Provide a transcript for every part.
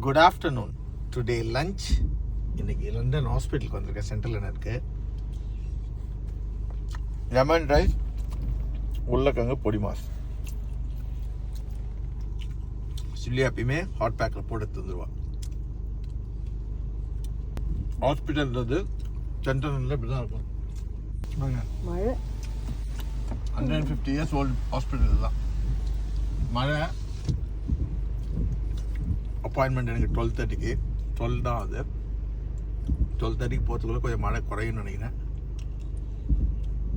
Good afternoon. Today lunch. இன்னைக்கு London ஹாஸ்பிட்டலுக்கு வந்திருக்கேன். சென்ட்ரல் இருக்கு லெமன் ரைஸ், உருளைக்கிழங்கு பொடி மாஸ். சில்லி எப்பயுமே ஹாட் பேக்கில் போட்டு தந்துடுவா. ஹாஸ்பிட்டல்ன்றது சென்ட்ரலில் இப்படி தான் இருக்கும். மழை 150 years ஓல்டு ஹாஸ்பிட்டல் தான். மழை. அப்பாயின்மெண்ட் எனக்கு 12:30க்கு. 12 தான் அது. 12:30க்கு போகிறதுக்குள்ளே கொஞ்சம் மழை குறையும்னு நினைக்கிறேன்.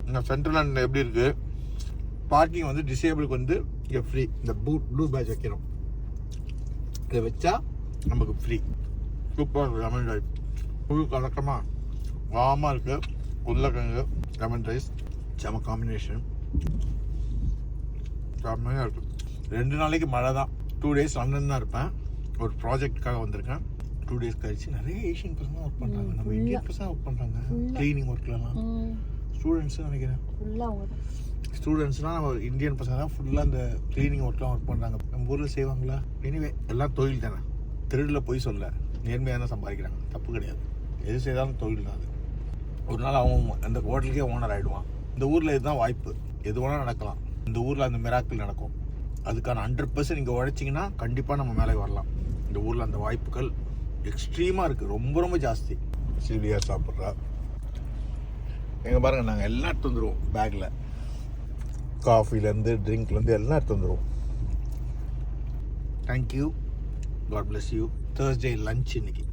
இங்கே சென்ட்ரல் லண்டனில் எப்படி இருக்குது, பார்க்கிங் வந்து டிசேபிளுக்கு வந்து இங்கே ஃப்ரீ. இந்த ப்ளூ பேட்ச் வைக்கிறோம், இதை வச்சா நமக்கு ஃப்ரீ. Super lemon rice. புழு கலக்கமாக வாமாக இருக்குது. உருளைக்கிழங்கு லெமன் ரைஸ் செம காம்பினேஷன். செம்மையாக இருக்குது. 2 நாளைக்கு மழை தான். 2 days லண்டன் தான் இருப்பேன். ஒரு ப்ராஜெக்டுக்காக வந்திருக்கேன். 2 days கழிச்சு நிறைய ஏஷியன் பசங்க ஒர்க் பண்ணுறாங்க. நம்ம இந்தியன் பசங்க ஒர்க் பண்ணுறாங்க க்ளீனிங் ஒர்க்லலாம். ஸ்டூடெண்ட்ஸு நினைக்கிறேன். ஸ்டூடெண்ட்ஸ்னால் நம்ம இந்தியன் பசங்க தான் ஃபுல்லாக அந்த க்ளீனிங் ஒர்க்லாம் ஒர்க் பண்ணுறாங்க. நம்ம ஊரில் செய்வாங்களா? எனிவே எல்லாம் தொழில் தானே. திருடில் போய் சொல்ல நேர்மையாக தான் சம்பாதிக்கிறாங்க. தப்பு கிடையாது. எது செய்தாலும் தொழில் தான் அது. ஒரு நாள் அவன் அந்த ஹோட்டலுக்கே ஓனர் ஆகிடுவான். இந்த ஊரில் இதுதான் வாய்ப்பு. எது வேணால் நடக்கலாம். இந்த ஊரில் அந்த மிராக்கிள் நடக்கும். அதுக்கான 100% இங்கே உழைச்சிங்கன்னா கண்டிப்பாக நம்ம மேலே வரலாம். இந்த ஊரில் அந்த வாய்ப்புகள் எக்ஸ்ட்ரீமாக இருக்குது. ரொம்ப ரொம்ப ஜாஸ்தி. சீலியாக சாப்பிட்றா. எங்கே பாருங்கள், நாங்கள் எல்லாம் எடுத்து வந்துடுவோம் பேக்கில். காஃபிலேருந்து ட்ரிங்க்லேருந்து எல்லாம் எடுத்து வந்துடுவோம். Thank you. God bless you. Thursday lunch இன்னைக்கு.